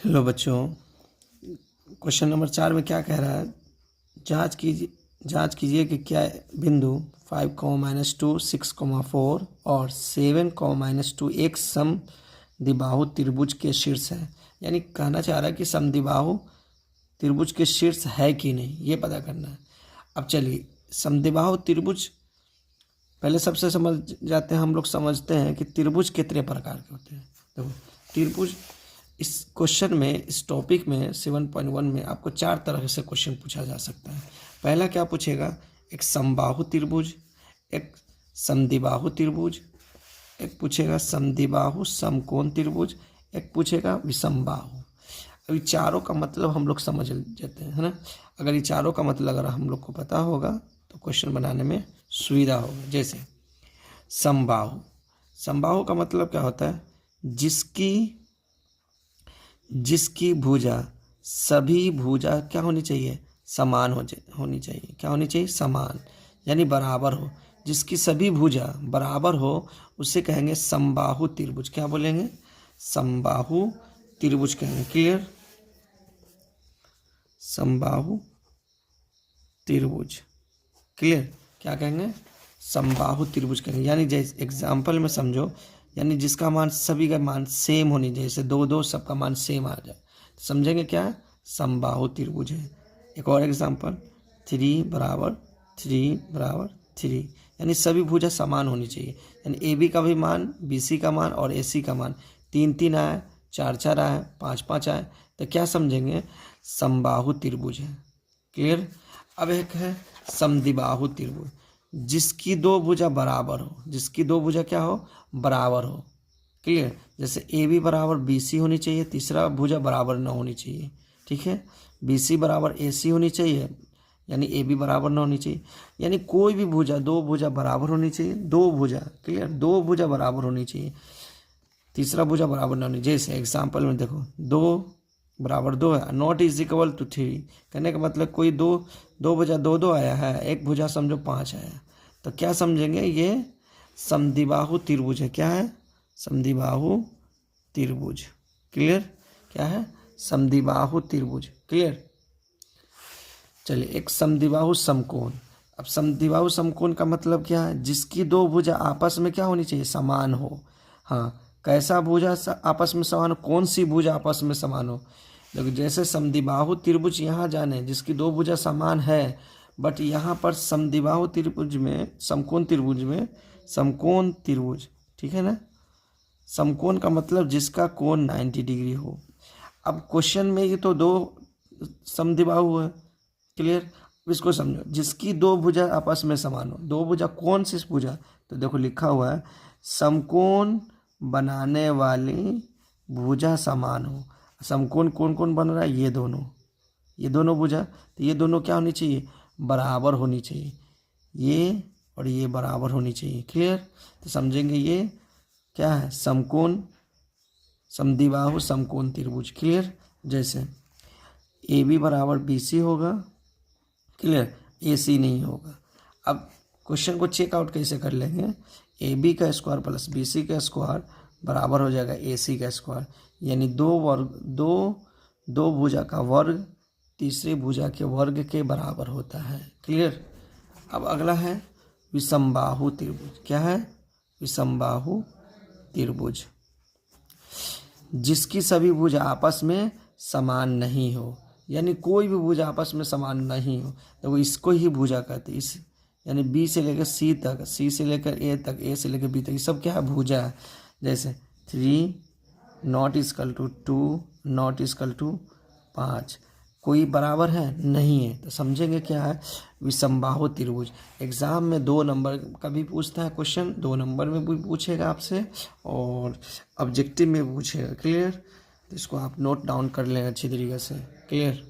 Hello बच्चों, question number 4 में क्या कह रहा है? जांच कीजिए कि क्या बिंदु 5, -2, 6, 4 और 7, -2 एक समद्विबाहु त्रिभुज के शीर्ष है। यानी कहना चाह रहा है कि समद्विबाहु त्रिभुज के शीर्ष है कि नहीं, ये पता करना है। अब चलिए, समद्विबाहु त्रिभुज पहले सबसे समझ जाते हैं। हम लोग समझते हैं कि त्रिभुज कितने प्रकार के होते हैं। देखो, त्रिभुज इस क्वेश्चन में, इस टॉपिक में 7.1 में आपको 4 तरह से क्वेश्चन पूछा जा सकता है। पहला क्या पूछेगा? एक समबाहु त्रिभुज, एक समद्विबाहु त्रिभुज, एक पूछेगा समद्विबाहु समकोण त्रिभुज, एक पूछेगा विषमबाहु। अभी चारों का मतलब हम लोग समझ जाते हैं, है ना। अगर ये चारों का मतलब अगर हम लोग को पता होगा तो क्वेश्चन बनाने में सुविधा होगा। जैसे समबाहु, समबाहु का मतलब क्या होता है? जिसकी भुजा, सभी भुजा क्या होनी चाहिए? समान होनी चाहिए। क्या होनी चाहिए? समान, यानी बराबर हो। जिसकी सभी भुजा बराबर हो उसे कहेंगे समबाहु त्रिभुज। क्या बोलेंगे? समबाहु त्रिभुज कहेंगे। क्लियर? समबाहु त्रिभुज। क्लियर? क्या कहेंगे? समबाहु त्रिभुज कहेंगे। यानी जैसे एग्जाम्पल में समझो, यानी जिसका मान, सभी का मान सेम होनी चाहिए। जैसे 2 सबका मान सेम आ जाए, समझेंगे क्या है? समबाहु त्रिभुज है। एक और एग्जाम्पल, 3 बराबर 3 बराबर 3, यानी सभी भुजा समान होनी चाहिए। यानी ए बी का भी मान, बी सी का मान और ए सी का मान 3 आए, 4 आए, 5 आए, तो क्या समझेंगे? समबाहु त्रिभुज है। क्लियर? अब एक है समद्विबाहु त्रिभुज, जिसकी 2 भुजा बराबर हो। जिसकी 2 भुजा क्या हो? बराबर हो। क्लियर? जैसे ए बी बराबर बी सी होनी चाहिए, तीसरा भुजा बराबर न होनी चाहिए। ठीक है? बी सी बराबर ए सी होनी चाहिए, यानी ए बी बराबर न होनी चाहिए। यानी कोई भी भुजा, 2 भुजा बराबर होनी चाहिए। 2 भुजा, क्लियर, 2 भुजा बराबर होनी चाहिए, तीसरा भुजा बराबर न होनी। जैसे एग्जाम्पल में देखो, 2 बराबर 2 है, नॉट इज इक्वल टू 3। कहने का मतलब कोई दो भुजा 2 आया है, एक भुजा समझो 5 आया, तो क्या समझेंगे? ये समद्विबाहु त्रिभुज है। क्या है? समद्विबाहु त्रिभुज। क्लियर? क्या है? समद्विबाहु त्रिभुज। क्लियर? चलिए, एक समद्विबाहु समकोण। अब समद्विबाहु समकोण का मतलब क्या है? जिसकी 2 भुजा आपस में क्या होनी चाहिए? समान हो। हाँ, कैसा भुजा आपस में समान हो? कौन सी भुजा आपस में समान हो? देखो, जैसे समद्विबाहु त्रिभुज यहाँ जाने, जिसकी 2 भुजा समान है, बट यहाँ पर समद्विबाहु त्रिभुज में, समकोण त्रिभुज, ठीक है ना। समकोण का मतलब जिसका कोण 90 डिग्री हो। अब क्वेश्चन में ये तो 2 समद्विबाहु है। क्लियर? इसको समझो, जिसकी 2 भुजा आपस में समान हो। 2 भुजा कौन सी भुजा? तो देखो लिखा हुआ है, समकोण बनाने वाली भुजा समान हो। समकोण कौन कौन बन रहा है? ये दोनों भुजा, तो ये दोनों क्या होनी चाहिए? बराबर होनी चाहिए। ये और ये बराबर होनी चाहिए। क्लियर? तो समझेंगे ये क्या है? समकोण, समद्विबाहु समकोण त्रिभुज। क्लियर? जैसे ए बी बराबर बी सी होगा। क्लियर? ए सी नहीं होगा। अब क्वेश्चन को चेकआउट कैसे कर लेंगे? ए बी का स्क्वायर प्लस बी सी का स्क्वायर बराबर हो जाएगा ए सी का स्क्वायर, यानी 2 भुजा का वर्ग तीसरी भुजा के वर्ग के बराबर होता है। क्लियर? अब अगला है विषमबाहु त्रिभुज। क्या है? विषमबाहु त्रिभुज, जिसकी सभी भुजा आपस में समान नहीं हो। यानी कोई भी भुजा आपस में समान नहीं हो, तो वो इसको ही भुजा कहते हैं। इस यानी बी से लेकर सी तक, सी से लेकर ए तक, ए से लेकर बी तक, ये सब क्या है? भुजा है। जैसे 3 not equal to 2 not equal to 5, कोई बराबर है? नहीं है, तो समझेंगे क्या है? विषमबाहु त्रिभुज। एग्जाम में 2 नंबर का भी पूछता है क्वेश्चन, 2 नंबर में भी पूछेगा आपसे और ऑब्जेक्टिव में पूछेगा। क्लियर? तो इसको आप नोट डाउन कर लें अच्छी तरीके से। क्लियर?